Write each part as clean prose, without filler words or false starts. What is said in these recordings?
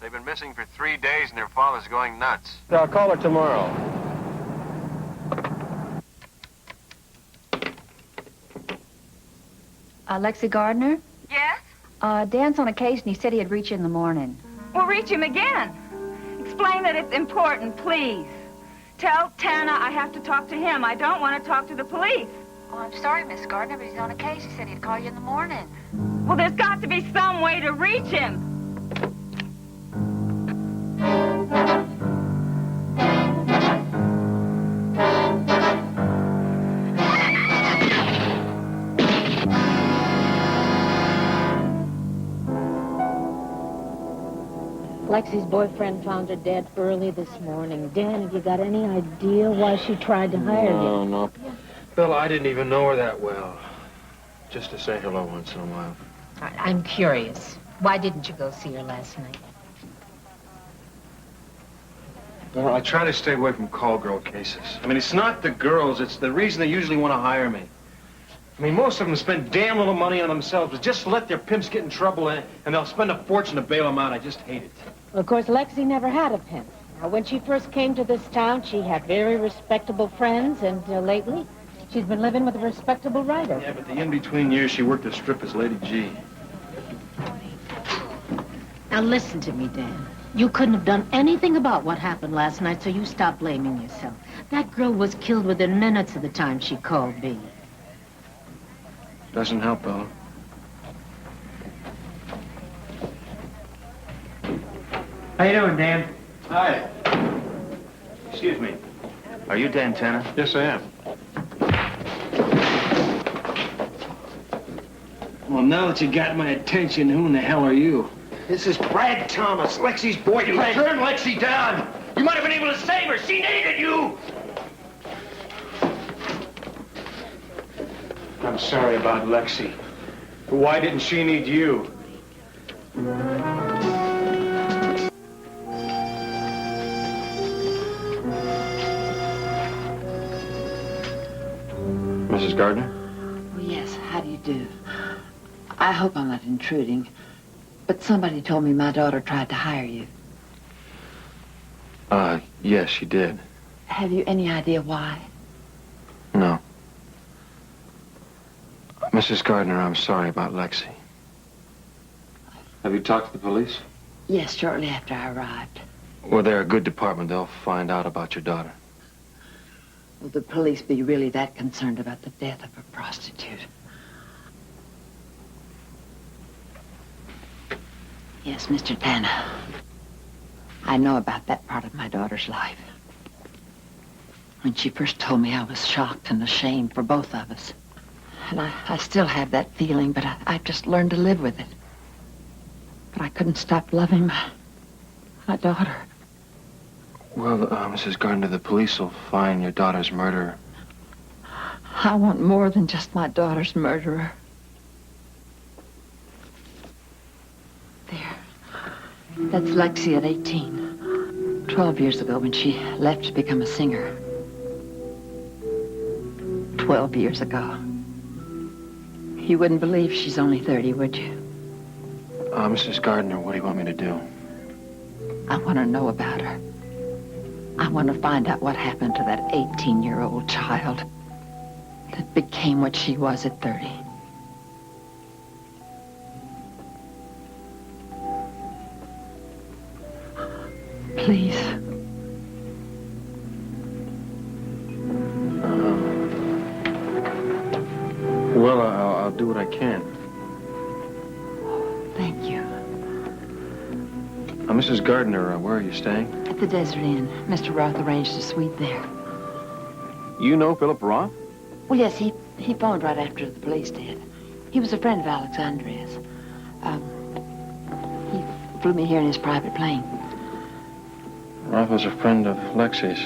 They've been missing for 3 days and their father's going nuts. I'll call her tomorrow. Lexi Gardner? Yes? Dan's on a case and he said he'd reach you in the morning. Well, reach him again. Explain that it's important, please. Tell Tana I have to talk to him. I don't want to talk to the police. Oh, I'm sorry, Miss Gardner, but he's on a case. He said he'd call you in the morning. Well, there's got to be some way to reach him. Lexi's boyfriend found her dead early this morning. Dan, have you got any idea why she tried to hire you? No. Bill, I didn't even know her that well. Just to say hello once in a while. I'm curious. Why didn't you go see her last night? Well, I try to stay away from call girl cases. I mean, it's not the girls, it's the reason they usually want to hire me. I mean, most of them spend damn little money on themselves, but just let their pimps get in trouble and they'll spend a fortune to bail them out. I just hate it. Well, of course, Lexi never had a pimp. Now, when she first came to this town, she had very respectable friends, and lately, she's been living with a respectable writer. Yeah, but the in-between years, she worked a strip as Lady G. Now, listen to me, Dan. You couldn't have done anything about what happened last night, so you stop blaming yourself. That girl was killed within minutes of the time she called me. Doesn't help, Bella. How you doing, Dan? Hi. Excuse me. Are you Dan Tanner? Yes, I am. Well, now that you got my attention, who in the hell are you? This is Brad Thomas, Lexi's boyfriend. You turned Lexi down. You might have been able to save her. She needed you. I'm sorry about Lexi. But why didn't she need you? Mrs. Gardner? Oh, yes, how do you do? I hope I'm not intruding, but somebody told me my daughter tried to hire you. Yes, she did. Have you any idea why? No. Mrs. Gardner, I'm sorry about Lexi. Have you talked to the police? Yes, shortly after I arrived. Well, they're a good department. They'll find out about your daughter. Will the police be really that concerned about the death of a prostitute? Yes, Mr. Tanner. I know about that part of my daughter's life. When she first told me, I was shocked and ashamed for both of us. And I still have that feeling, but I've just learned to live with it. But I couldn't stop loving my daughter. Well, Mrs. Gardner, the police will find your daughter's murderer. I want more than just my daughter's murderer. There. That's Lexi at 18. 12 years ago when she left to become a singer. 12 years ago. You wouldn't believe she's only 30, would you? Mrs. Gardner, what do you want me to do? I want to know about her. I want to find out what happened to that 18-year-old child that became what she was at 30. Please. Well, I'll do what I can. Thank you. Mrs. Gardner, where are you staying? At the Desert Inn. Mr. Roth arranged a suite there. You know Philip Roth? Well, yes, he phoned right after the police did. He was a friend of Alexandria's. He flew me here in his private plane. Roth was a friend of Lexi's.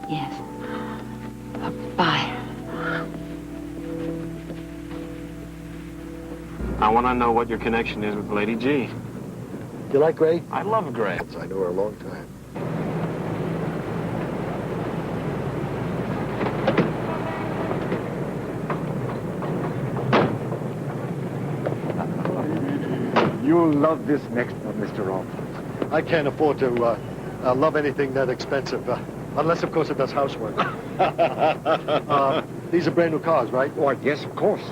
Yes. Bye. I want to know what your connection is with Lady G. You like Gray? I love Gray. I knew her a long time. You'll love this next one, Mr. Roth. I can't afford to love anything that expensive, unless, of course, it does housework. These are brand new cars, right? Why, yes, of course.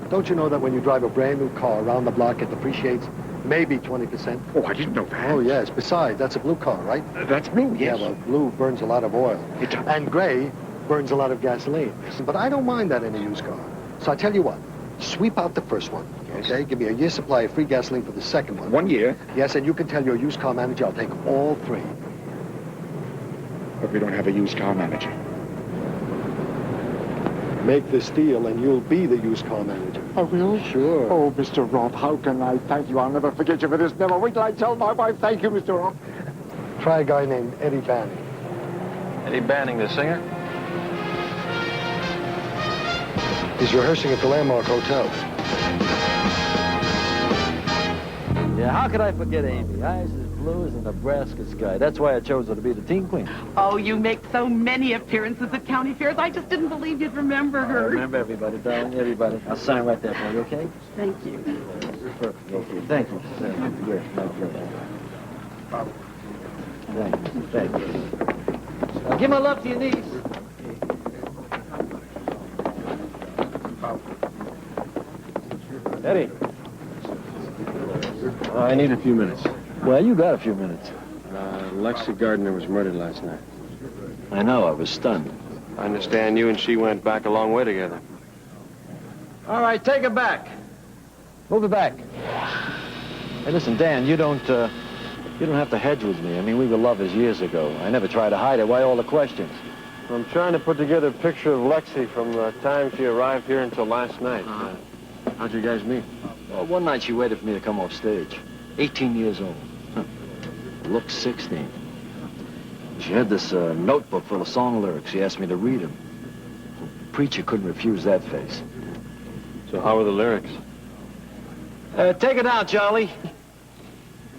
Don't you know that when you drive a brand new car around the block, it depreciates maybe 20%? Oh, I didn't know that. Oh, yes. Besides, that's a blue car, right? That's blue, yes. Yeah, well, blue burns a lot of oil. It does. And gray burns a lot of gasoline. But I don't mind that in a used car. So I tell you what, sweep out the first one, okay? Give me a year's supply of free gasoline for the second one. 1 year. Yes, and you can tell your used car manager I'll take all three. But we don't have a used car manager. Make this deal and you'll be the used car manager. Oh, really? Sure. Oh, Mr. Roth, how can I thank you? I'll never forget you for this. Never wait till I tell my wife thank you, Mr. Roth. Try a guy named Eddie Banning. Eddie Banning, the singer? He's rehearsing at the Landmark Hotel. Yeah, how could I forget Amy? Eyes as blue as a Nebraska sky. That's why I chose her to be the team queen. Oh, you make so many appearances at county fairs. I just didn't believe you'd remember her. I remember everybody, darling, everybody. I'll sign right there for you, okay? Thank you. Perfect, okay. Thank you. Yes, thank you. Thank you. Now, give my love to your niece. Eddie. I need a few minutes. Well, you got a few minutes. Lexi Gardner was murdered last night. I know, I was stunned. I understand you and she went back a long way together. All right, take it back. Move it back. Hey, listen, Dan, you don't have to hedge with me. I mean, we were lovers years ago. I never tried to hide it. Why all the questions? I'm trying to put together a picture of Lexi from the time she arrived here until last night. How'd you guys meet? Well, one night she waited for me to come off stage. 18 years old. Looked 16. She had this notebook full of song lyrics. She asked me to read them. The preacher couldn't refuse that face. So how were the lyrics? Take it out, Charlie.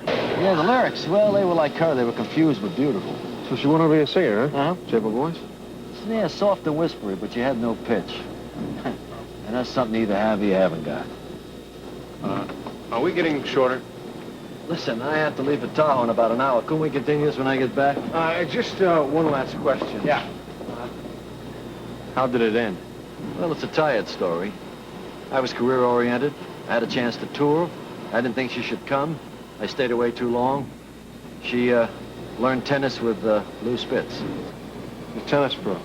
Yeah, the lyrics. Well, they were like her. They were confused but beautiful. So she wanted to be a singer, huh? Uh-huh. Did she have a voice? Yeah, soft and whispery, but she had no pitch. And that's something you either have or you haven't got. Are we getting shorter? Listen, I have to leave for Tahoe in about an hour. Couldn't we continue this when I get back? Just one last question. Yeah. How did it end? Well, it's a tired story. I was career-oriented. I had a chance to tour. I didn't think she should come. I stayed away too long. She learned tennis with Lou Spitz. The tennis pro.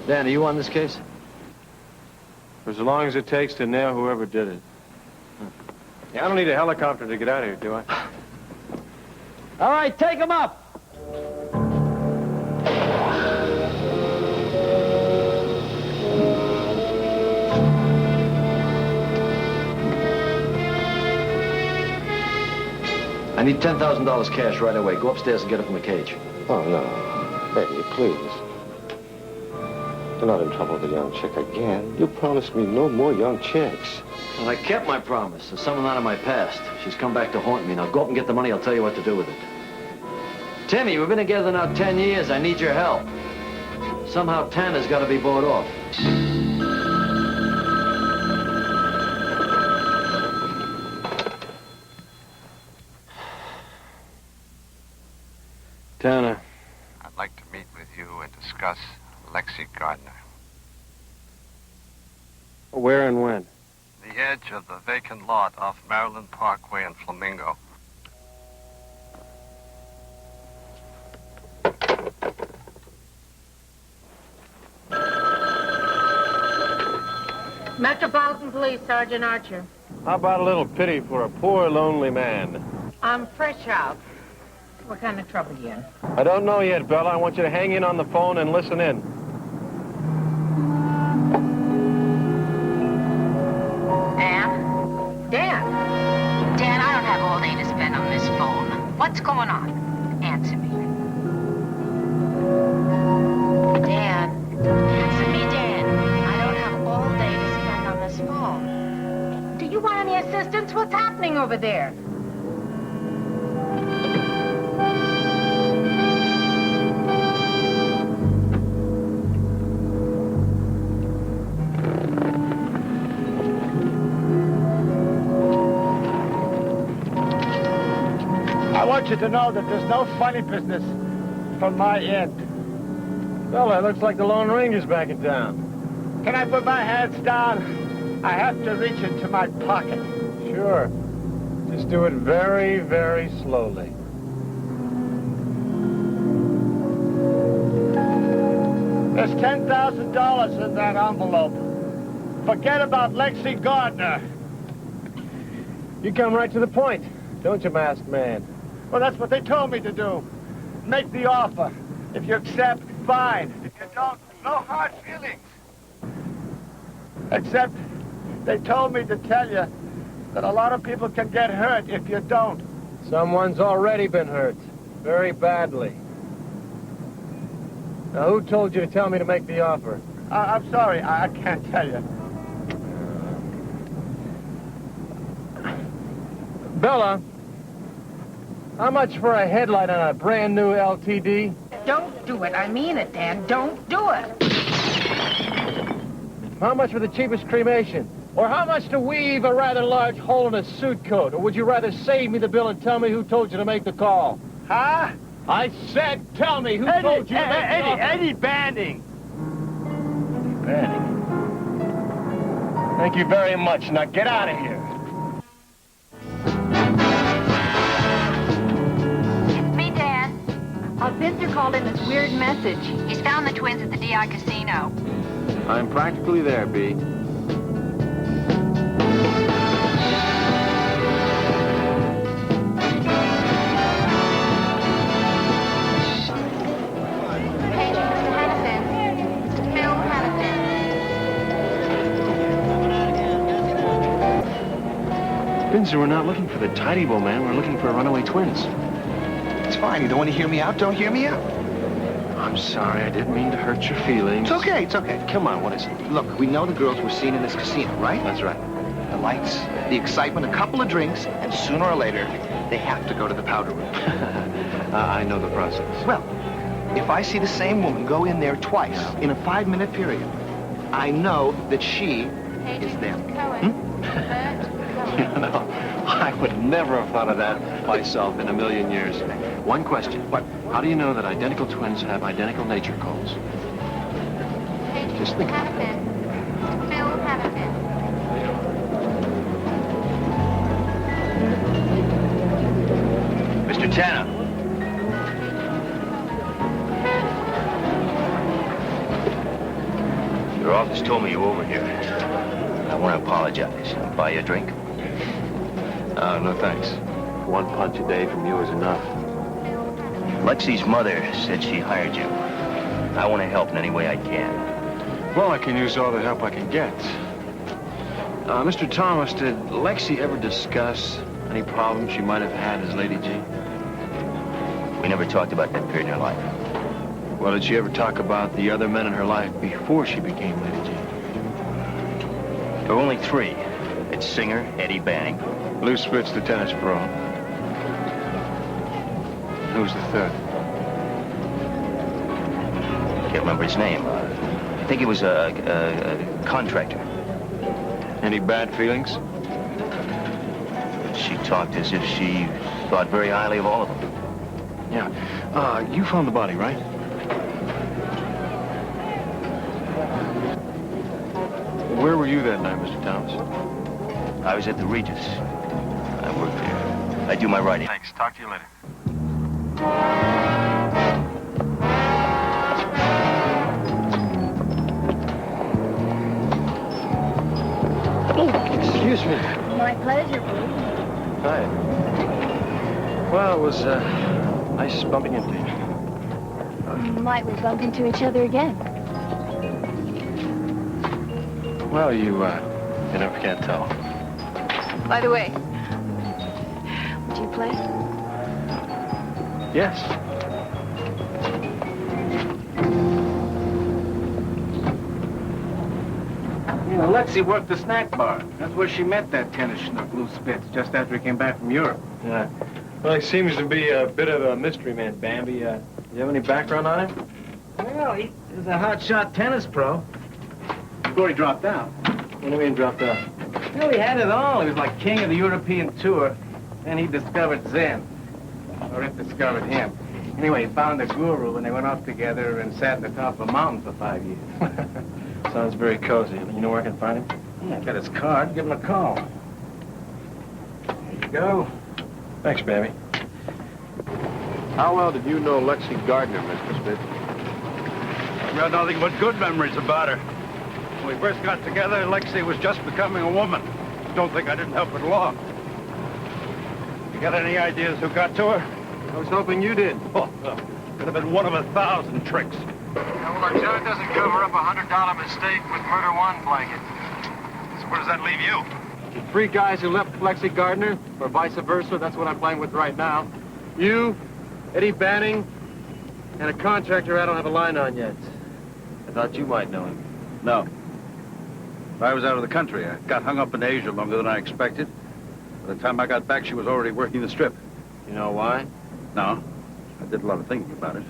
Dan, are you on this case? For as long as it takes to nail whoever did it. Yeah, I don't need a helicopter to get out of here, do I? All right, take him up. I need $10,000 cash right away. Go upstairs and get it from the cage. Oh, no. Baby, please. You're not in trouble with a young chick again. You promised me no more young chicks. Well, I kept my promise. There's something out of my past. She's come back to haunt me. Now go up and get the money. I'll tell you what to do with it. Timmy, we've been together now 10 years. I need your help. Somehow Tanner's got to be bought off. Tanner. I'd like to meet with you and discuss Lexi Gardner. Where and when? The edge of the vacant lot off Maryland Parkway in Flamingo. Metropolitan Police, Sergeant Archer. How about a little pity for a poor, lonely man? I'm fresh out. What kind of trouble you in? I don't know yet, Bella. I want you to hang in on the phone and listen in. Dan, I don't have all day to spend on this phone. What's going on? Answer me. Dan, answer me, Dan. I don't have all day to spend on this phone. Do you want any assistance? What's happening over there? I want you to know that there's no funny business from my end. Bella, it looks like the Lone Ranger's back in town. Can I put my hands down? I have to reach into my pocket. Sure. Just do it very, very slowly. There's $10,000 in that envelope. Forget about Lexi Gardner. You come right to the point, don't you, masked man? Well, that's what they told me to do. Make the offer. If you accept, fine. If you don't, no hard feelings. Except they told me to tell you that a lot of people can get hurt if you don't. Someone's already been hurt. Very badly. Now, who told you to tell me to make the offer? I'm sorry, I can't tell you. Bella, how much for a headlight on a brand new LTD? Don't do it. I mean it, Dan. Don't do it. How much for the cheapest cremation? Or how much to weave a rather large hole in a suit coat? Or would you rather save me the bill and tell me who told you to make the call? Huh? I said tell me who told you to make the offer. Eddie Banding. Banding. Thank you very much. Now get out of here. Vincer called in this weird message. He's found the twins at the DI casino. I'm practically there, B. Hey, Mr. Hannafin. Mr. Phil Hannafin. Spencer, we're not looking for the tidy bow man. We're looking for runaway twins. It's fine. You don't want to hear me out? Don't hear me out. I'm sorry. I didn't mean to hurt your feelings. It's okay. It's okay. Come on. What is it? Look, we know the girls were seen in this casino, right? That's right. The lights, the excitement, a couple of drinks, and sooner or later, they have to go to the powder room. I know the process. Well, if I see the same woman go in there twice in a 5-minute period, I know that she is them. You know, I would never have thought of that myself in a million years. One question. What? How do you know that identical twins have identical nature codes? Just think about it. Phil Hannafin. Mr. Tanner. Your office told me you were over here. I want to apologize. I'll buy you a drink. No thanks. One punch a day from you is enough. Lexi's mother said she hired you. I want to help in any way I can. Well, I can use all the help I can get. Mr. Thomas, did Lexi ever discuss any problems she might have had as Lady G? We never talked about that period in her life. Well, did she ever talk about the other men in her life before she became Lady G? There were only three. It's Singer, Eddie Banning. Lou Spitz, the tennis pro. Who's the third? Can't remember his name. I think he was a contractor. Any bad feelings? She talked as if she thought very highly of all of them. Yeah. You found the body, right? Where were you that night, Mr. Thomas? I was at the Regis. I worked there. I do my writing. Thanks. Talk to you later. Oh, excuse me. My pleasure, Blue. Hi. Well, it was nice bumping into you. Might we bump into each other again? Well, you never can tell. By the way, would you play? Yes. You know, Lexi worked the snack bar. That's where she met that tennis schnook, Lou Spitz, just after he came back from Europe. Yeah. Well, he seems to be a bit of a mystery man, Bambi. Do you have any background on him? Well, he was a hotshot tennis pro. Before he dropped out. What do you mean dropped out? Well, he had it all. He was like king of the European tour. Then he discovered Zen. Or it discovered him. Anyway, he found a guru, and they went off together and sat on the top of a mountain for 5 years. Sounds very cozy. You know where I can find him? Yeah, I got his card. Give him a call. There you go. Thanks, Bambi. How well did you know Lexi Gardner, Mr. Spitz? I've got nothing but good memories about her. When we first got together, Lexi was just becoming a woman. Don't think I didn't help it along. You got any ideas who got to her? I was hoping you did. Oh, could have been one of 1,000 tricks. Well, our judge doesn't cover up a $100 mistake with murder one blanket. So where does that leave you? The three guys who left Lexi Gardner, or vice versa, that's what I'm playing with right now. You, Eddie Banning, and a contractor I don't have a line on yet. I thought you might know him. No. I was out of the country. I got hung up in Asia longer than I expected. By the time I got back, she was already working the strip. You know why? No. I did a lot of thinking about it.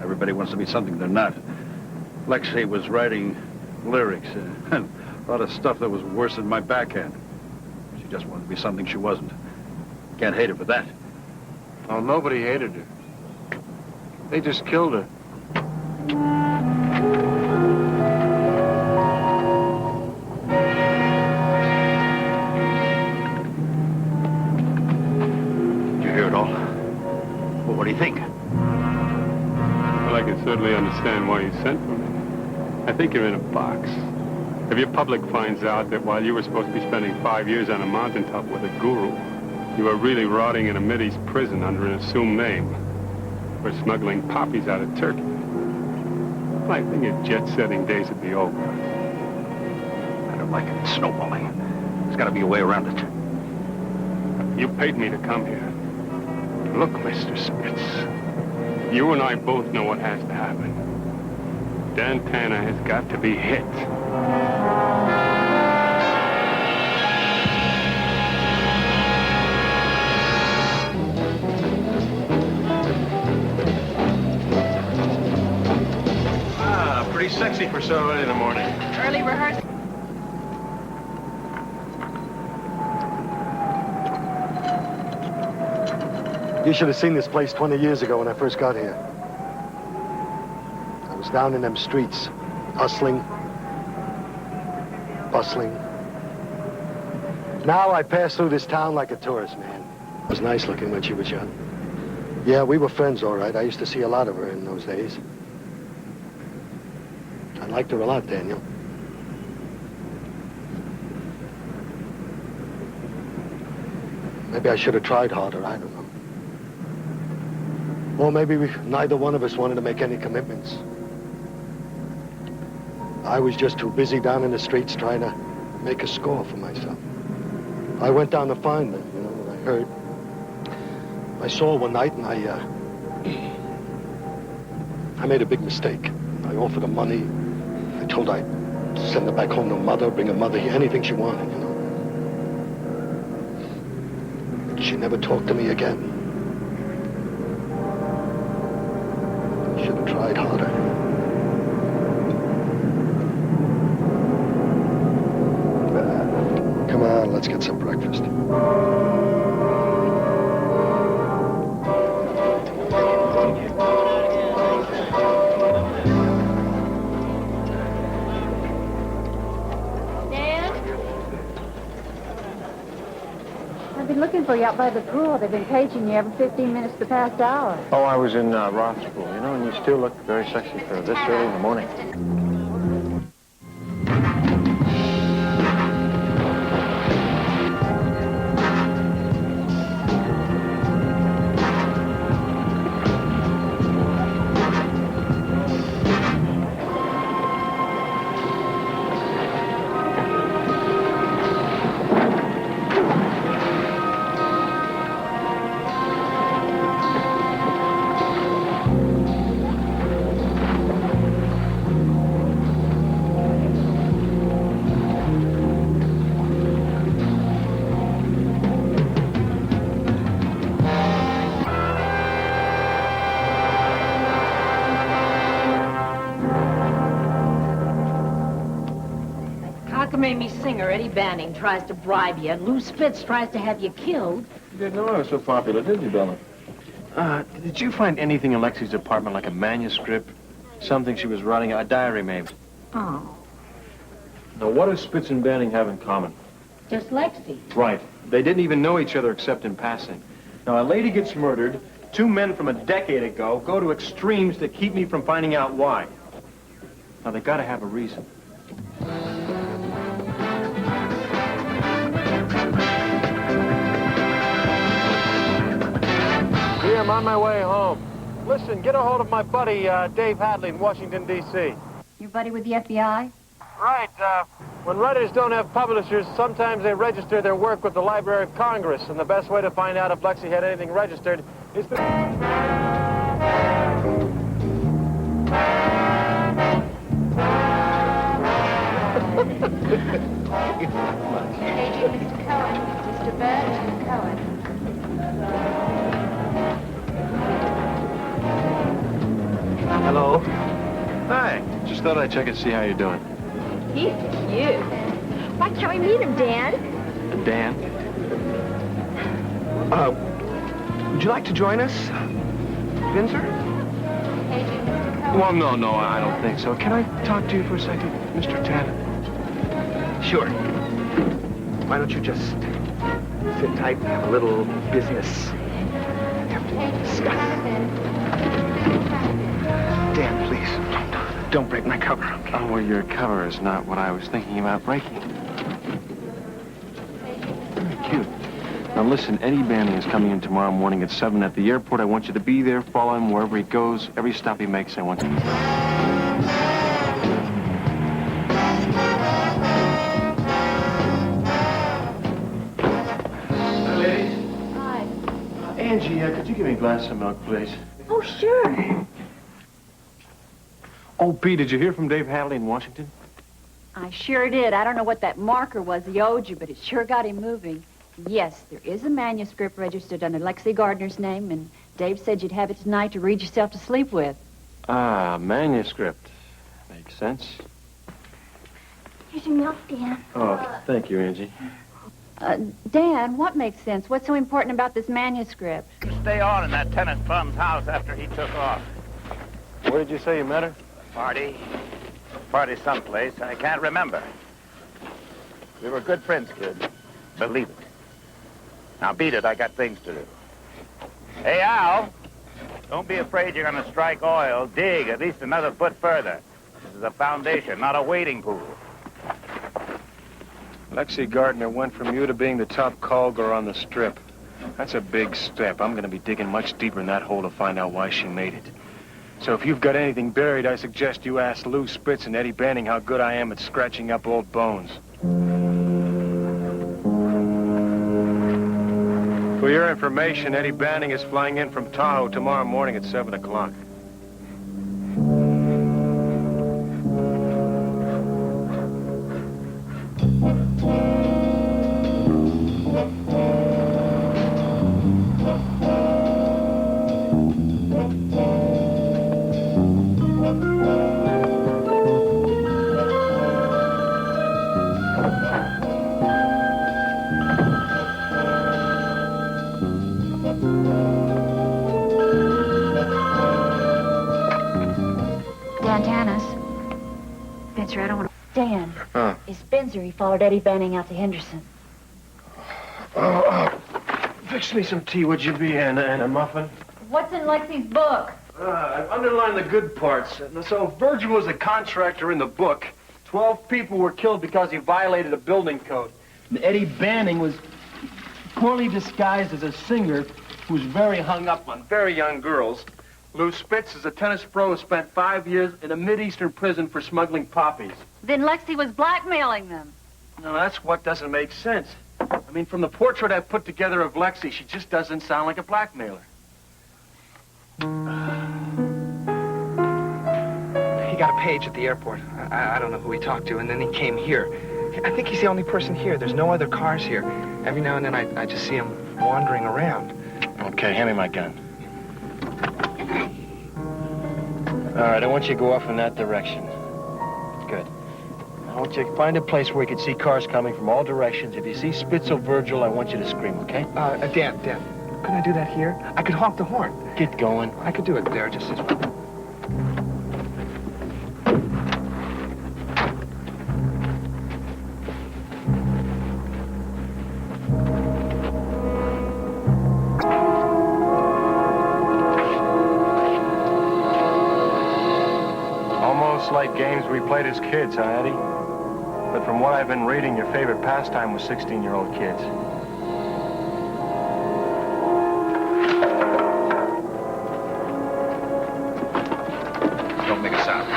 Everybody wants to be something they're not. Lexi was writing lyrics and a lot of stuff that was worse than my backhand. She just wanted to be something she wasn't. Can't hate her for that. Well, nobody hated her. They just killed her. Did you hear it all? Well, what do you think? Well, I can certainly understand why you sent for me. I think you're in a box. If your public finds out that while you were supposed to be spending 5 years on a mountaintop with a guru, you were really rotting in a Mideast prison under an assumed name for smuggling poppies out of Turkey, well, I think your jet-setting days would be over. I don't like it. It's snowballing. There's got to be a way around it. You paid me to come here. Look, Mr. Spitz, you and I both know what has to happen. Dan Tanner has got to be hit. Pretty sexy for so early in the morning. Early rehearsal. You should have seen this place 20 years ago when I first got here. I was down in them streets, hustling, bustling. Now I pass through this town like a tourist, man. It was nice looking when she was young. Yeah, we were friends, all right. I used to see a lot of her in those days. I liked her a lot, Daniel. Maybe I should have tried harder, I don't know. Or maybe neither one of us wanted to make any commitments. I was just too busy down in the streets trying to make a score for myself. I went down to find them, you know, what I heard. I saw her one night and I made a big mistake. I offered her money. I told her I'd send her back home to mother, bring her mother here, anything she wanted, you know. She never talked to me again. Should have tried harder. Come on, let's get some breakfast. I've been looking for you out by the pool. They've been paging you every 15 minutes the past hour. Oh, I was in Roth School, you know, and you still look very sexy for this early in the morning. Cockamamie singer Eddie Banning tries to bribe you, and Lou Spitz tries to have you killed. You didn't know I was so popular, did you, Bella? Did you find anything in Lexi's apartment, like a manuscript? Something she was writing, a diary, maybe? Oh, Now, what does Spitz and Banning have in common? just Lexi. Right. They didn't even know each other except in passing. Now, a lady gets murdered. Two men from a decade ago go to extremes to keep me from finding out why. Now, they gotta have a reason. Yeah, I'm on my way home. Listen, get a hold of my buddy, Dave Hadley in Washington, D.C. Your buddy with the FBI? Right, when writers don't have publishers, sometimes they register their work with the Library of Congress, and the best way to find out if Lexi had anything registered is to... Paging Mr. Cohen. Mr. Bert Cohen. Hello. Hi. Just thought I'd check and see how you're doing. He's cute. Why can't we meet him, Dan? Dan? Would you like to join us, Vincer? Paging Mr. Cohen. Well, no, I don't think so. Can I talk to you for a second, Mr. Tanner? Sure. Why don't you just sit tight and have a little business to discuss? Dan, please, don't break my cover. Oh, well, your cover is not what I was thinking about breaking. Very cute. Now, listen, Eddie Banning is coming in tomorrow morning at 7 at the airport. I want you to be there, follow him wherever he goes. Every stop he makes, I want you to... Angie, could you give me a glass of milk, please? Oh, sure. Oh, Pete, did you hear from Dave Hadley in Washington? I sure did. I don't know what that marker was he owed you, but it sure got him moving. Yes, there is a manuscript registered under Lexi Gardner's name, and Dave said you'd have it tonight to read yourself to sleep with. Ah, manuscript. Makes sense. Here's your milk, Dan. Oh, thank you, Angie. Dan, what makes sense? What's so important about this manuscript? Stay on in that tenant bum's house after he took off. Where did you say you met her? Party someplace. I can't remember. We were good friends, kid. Believe it. Now beat it. I got things to do. Hey, Al. Don't be afraid you're going to strike oil. Dig at least another foot further. This is a foundation, not a wading pool. Lexi Gardner went from you to being the top call girl on the strip. That's a big step. I'm going to be digging much deeper in that hole to find out why she made it. So if you've got anything buried, I suggest you ask Lou Spitz and Eddie Banning how good I am at scratching up old bones. For your information, Eddie Banning is flying in from Tahoe tomorrow morning at 7 o'clock. Spencer, I don't want to... Dan, is Spencer. He followed Eddie Banning out to Henderson. Fix me some tea, would you be, and a muffin? What's in Lexi's book? I've underlined the good parts. So Virgil was a contractor in the book. 12 people were killed because he violated a building code. And Eddie Banning was poorly disguised as a singer who was very hung up on very young girls. Lou Spitz is a tennis pro who spent 5 years in a Mideastern prison for smuggling poppies. Then Lexi was blackmailing them. No, that's what doesn't make sense. I mean, from the portrait I've put together of Lexi, she just doesn't sound like a blackmailer. He got a page at the airport. I don't know who he talked to, and then he came here. I think he's the only person here. There's no other cars here. Every now and then I just see him wandering around. Okay, hand me my gun. All right, I want you to go off in that direction. Good. I want you to find a place where you can see cars coming from all directions. If you see Spitz or Virgil, I want you to scream, okay? Dan, can I do that here? I could honk the horn. Get going. I could do it there just as well. Like games we played as kids, huh, Eddie? But from what I've been reading, your favorite pastime was 16-year-old kids. Don't make a sound.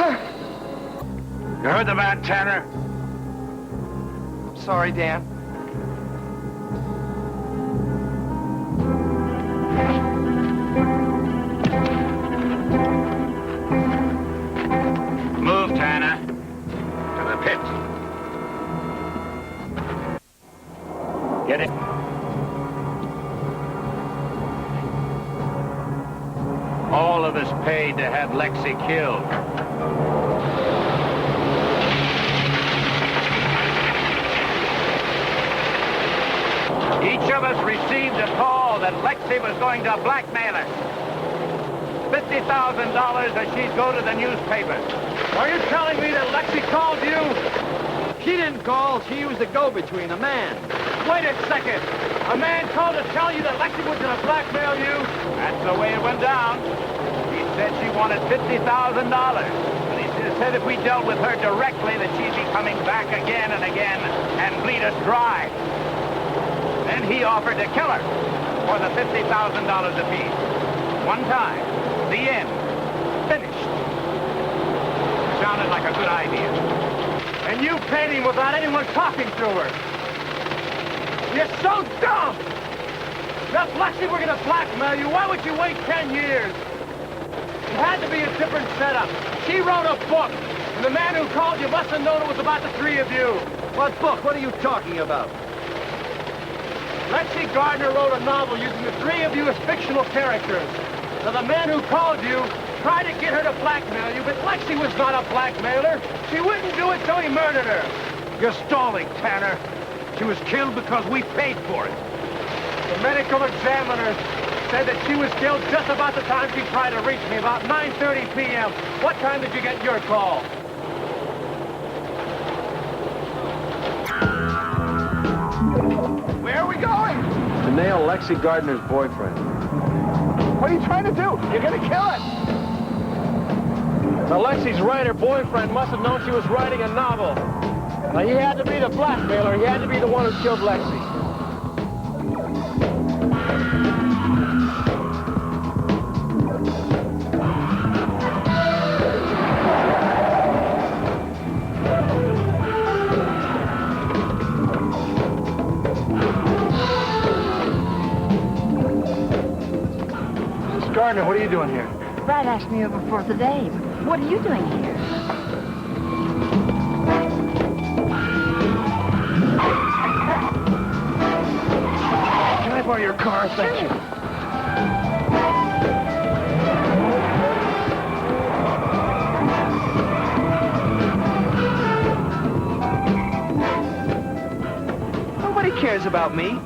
You heard the man, Tanner? I'm sorry, Dan. Get it? All of us paid to have Lexi killed. Each of us received a call that Lexi was going to blackmail us. $50,000 that she'd go to the newspapers. Are you telling me that Lexi called you? She didn't call. She used a go-between, a man. Wait a second. A man called to tell you that Lexi was going to blackmail you? That's the way it went down. He said she wanted $50,000. But he said if we dealt with her directly, that she'd be coming back again and again and bleed us dry. Then he offered to kill her for the $50,000 apiece. One time. The end. Finished. Sounded like a good idea. And you paid him without anyone talking to her. You're so dumb! If Lexi were going to blackmail you, why would you wait 10 years? It had to be a different setup. She wrote a book, and the man who called you must have known it was about the three of you. What book? What are you talking about? Lexi Gardner wrote a novel using the three of you as fictional characters. Now, the man who called you tried to get her to blackmail you, but Lexi was not a blackmailer. She wouldn't do it till he murdered her. You're stalling, Tanner. She was killed because we paid for it. The medical examiner said that she was killed just about the time she tried to reach me, about 9:30 p.m. What time did you get your call? Where are we going? To nail Lexi Gardner's boyfriend. What are you trying to do? You're going to kill it. Now, Lexi's writer boyfriend must have known she was writing a novel. Now, he had to be the blackmailer. He had to be the one who killed Lexi. Gardner, what are you doing here? Brad asked me over for the Dave. What are you doing here? Can I borrow your car? Thank you. Nobody cares about me.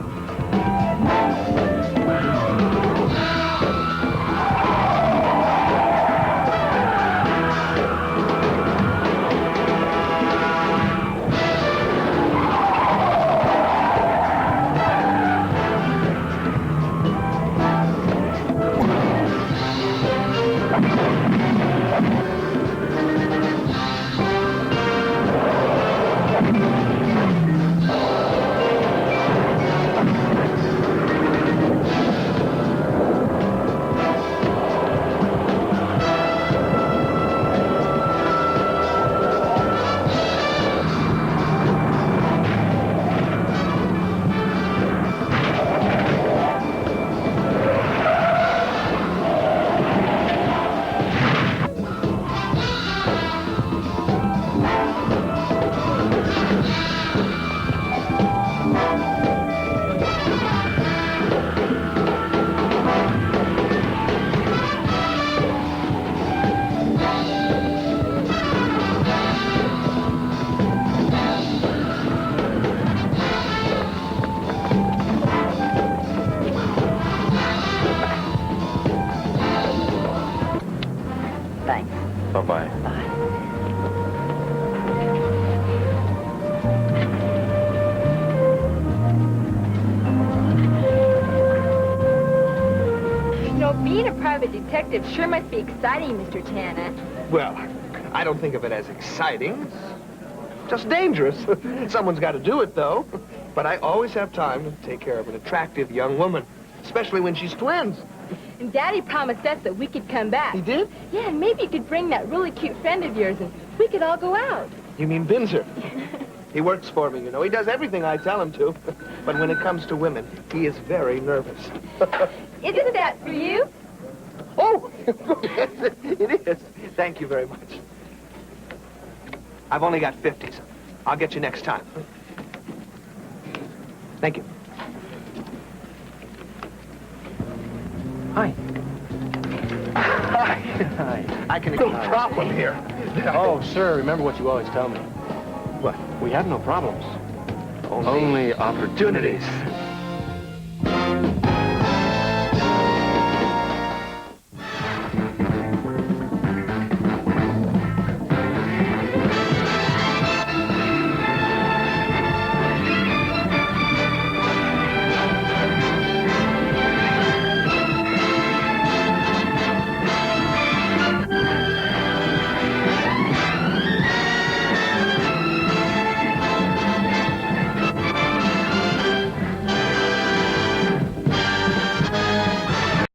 Thanks. Bye-bye. Bye. You know, being a private detective sure must be exciting, Mr. Tana. Well, I don't think of it as exciting. It's just dangerous. Someone's got to do it, though. But I always have time to take care of an attractive young woman, especially when she's twins. And Daddy promised us that we could come back. He did? Yeah, and maybe you could bring that really cute friend of yours and we could all go out. You mean Binzer? He works for me, you know. He does everything I tell him to. But when it comes to women, he is very nervous. Isn't that for you? Oh, yes, it is. Thank you very much. I've only got 50s. I'll get you next time. Thank you. Hi. Hi. I can... No problem here. Oh, sir, remember what you always tell me. What? We have no problems. Only opportunities.